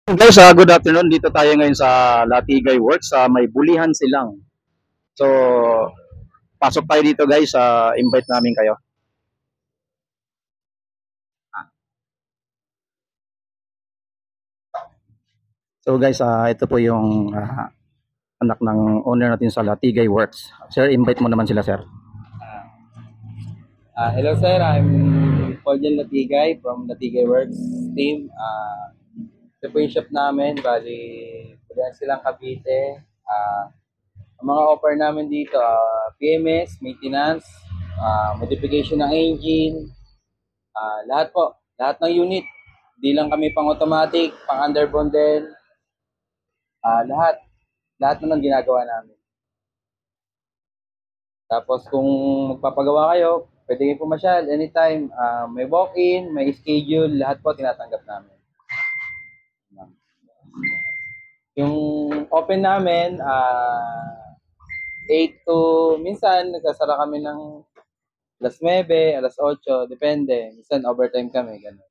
Guys, good afternoon. Dito tayo ngayon sa Latigay Works sa may Bulihan Silang. So, pasok tayo dito guys. Invite namin kayo. So guys, ito po yung anak ng owner natin sa Latigay Works. Sir, invite mo naman sila, sir. Hello sir, I'm Paul Latigay from Latigay Works team. Ito po yung shop namin, bali, Bulihan Silang Cavite. Ang mga offer namin dito, PMS, maintenance, modification ng engine, lahat po, lahat ng unit. Di lang kami pang automatic, pang underbone din, lahat, lahat naman ginagawa namin. Tapos kung magpapagawa kayo, pwede kayo pumasyal anytime. May walk-in, may schedule, lahat po tinatanggap namin. Yung open namin, 8 to, minsan nagsasara kami ng alas 9, alas 8, depende. Minsan overtime kami, ganun.